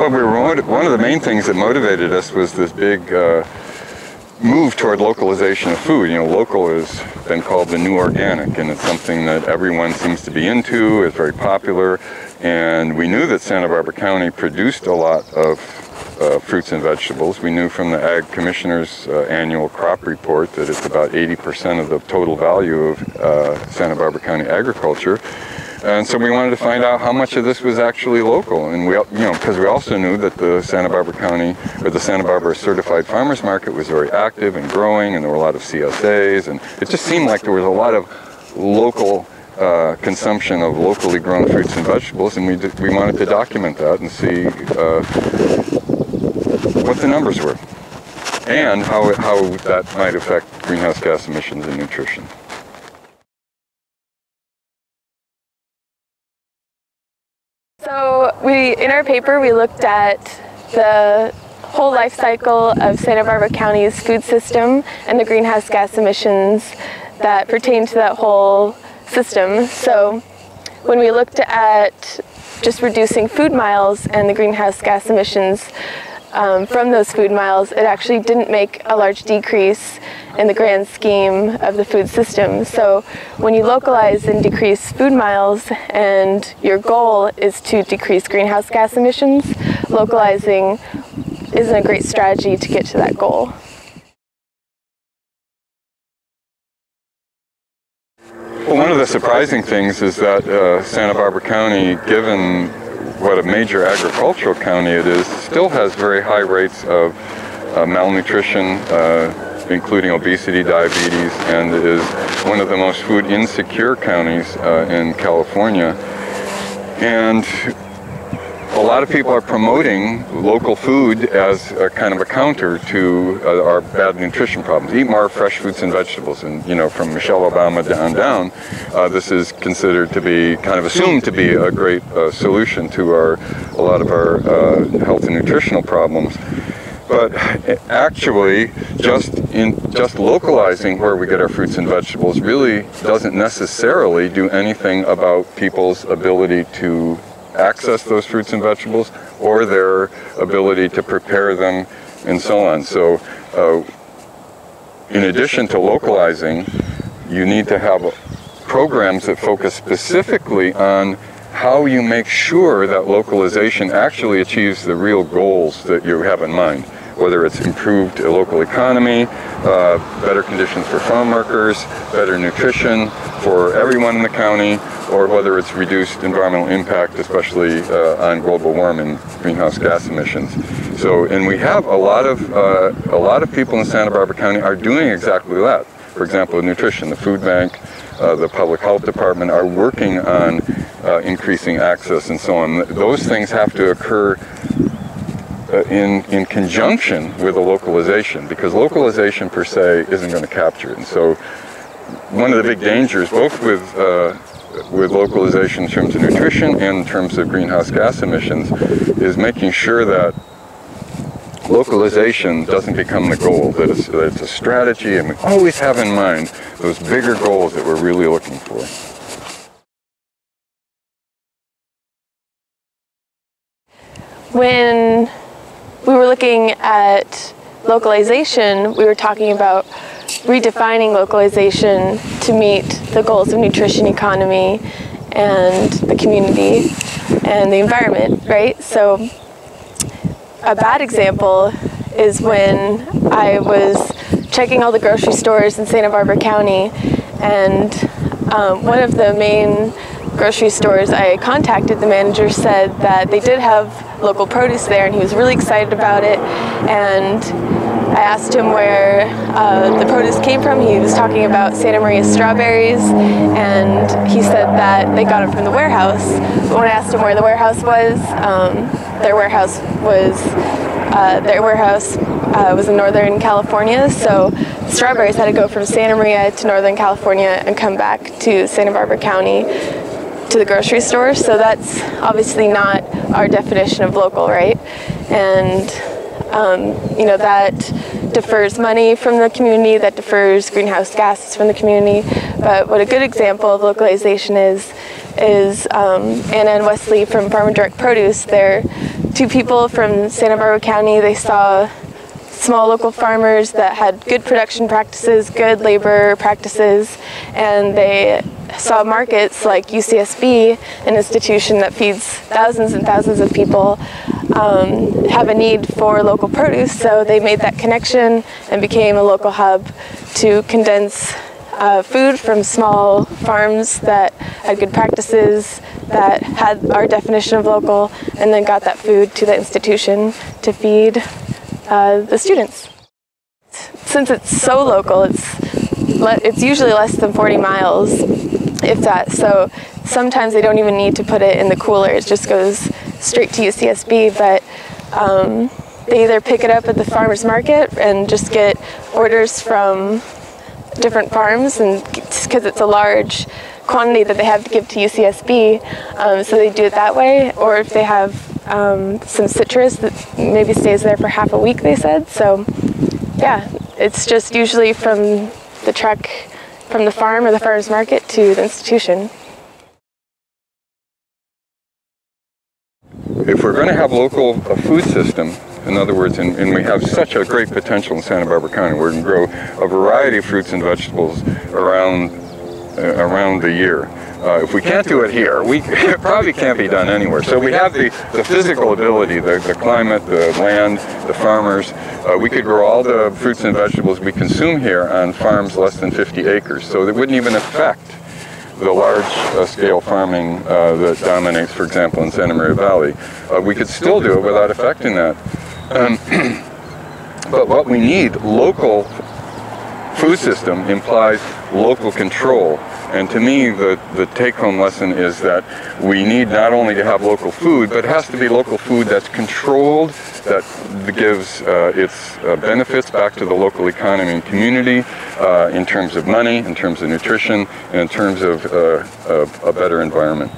Well, one of the main things that motivated us was this big move toward localization of food. You know, local has been called the new organic, and it's something that everyone seems to be into. It's very popular, and we knew that Santa Barbara County produced a lot of fruits and vegetables. We knew from the Ag Commissioner's annual crop report that it's about 80% of the total value of Santa Barbara County agriculture. And so we wanted to find out how much of this was actually local, and because we also knew that the Santa Barbara County, or the Santa Barbara Certified Farmers Market, was very active and growing, and there were a lot of CSAs, and it just seemed like there was a lot of local consumption of locally grown fruits and vegetables, and we wanted to document that and see what the numbers were, and how that might affect greenhouse gas emissions and nutrition. So in our paper, we looked at the whole life cycle of Santa Barbara County's food system and the greenhouse gas emissions that pertain to that whole system. So when we looked at just reducing food miles and the greenhouse gas emissions from those food miles, it actually didn't make a large decrease in the grand scheme of the food system. So when you localize and decrease food miles and your goal is to decrease greenhouse gas emissions, localizing isn't a great strategy to get to that goal. Well, one of the surprising things is that Santa Barbara County, given what a major agricultural county it is, still has very high rates of malnutrition, including obesity, diabetes, and is one of the most food insecure counties in California. And a lot of people are promoting local food as a kind of a counter to our bad nutrition problems. Eat more fresh fruits and vegetables, and from Michelle Obama down, this is considered to be, kind of assumed to be, a great solution to a lot of our health and nutritional problems. But actually, just localizing where we get our fruits and vegetables really doesn't necessarily do anything about people's ability to access those fruits and vegetables or their ability to prepare them and so on. So in addition to localizing, you need to have programs that focus specifically on how you make sure that localization actually achieves the real goals that you have in mind, whether it's improved local economy, better conditions for farm workers, better nutrition for everyone in the county, or whether it's reduced environmental impact, especially on global warming, greenhouse gas emissions. So, and we have a lot of people in Santa Barbara County are doing exactly that. For example, nutrition, the food bank, the public health department are working on increasing access and so on. Those things have to occur in conjunction with a localization, because localization per se isn't going to capture it. And so one of the big dangers, both with localization in terms of nutrition and in terms of greenhouse gas emissions, is making sure that localization doesn't become the goal, that it's a strategy, and we always have in mind those bigger goals that we're really looking for. When we were looking at localization, we were talking about redefining localization to meet the goals of nutrition economy and the community and the environment, right? So a bad example is when I was checking all the grocery stores in Santa Barbara County, and one of the main grocery stores I contacted, the manager said that they did have local produce there, and he was really excited about it. And I asked him where the produce came from. He was talking about Santa Maria strawberries, and he said that they got them from the warehouse. But when I asked him where the warehouse was, their warehouse was in Northern California, so the strawberries had to go from Santa Maria to Northern California and come back to Santa Barbara County to the grocery store. So that's obviously not our definition of local, right? And that defers money from the community, that defers greenhouse gases from the community. But what a good example of localization is Anna and Wesley from Farmer Direct Produce. They're to people from Santa Barbara County. They saw small local farmers that had good production practices, good labor practices, and they saw markets like UCSB, an institution that feeds thousands and thousands of people, have a need for local produce, so they made that connection and became a local hub to condense food from small farms that had good practices, that had our definition of local, and then got that food to the institution to feed the students. Since it's so local, it's usually less than 40 miles, if that, so sometimes they don't even need to put it in the cooler, it just goes straight to UCSB, but they either pick it up at the farmer's market and just get orders from different farms, and because it's a large quantity that they have to give to UCSB, so they do it that way, or if they have some citrus that maybe stays there for half a week, they said. So yeah, it's just usually from the truck from the farm or the farmer's market to the institution. If we're going to have local food system, in other words, and we have such a great potential in Santa Barbara County, we're going to grow a variety of fruits and vegetables around the year. If we can't do it here, it probably can't be done anywhere. So we have the physical ability, the climate, the land, the farmers. We could grow all the fruits and vegetables we consume here on farms less than 50 acres. So they wouldn't even affect the large-scale farming that dominates, for example, in Santa Maria Valley. We could still do it without affecting that. But what we need, local food system, implies local control. And to me, the take-home lesson is that we need not only to have local food, but it has to be local food that's controlled, that gives its benefits back to the local economy and community in terms of money, in terms of nutrition, and in terms of a better environment.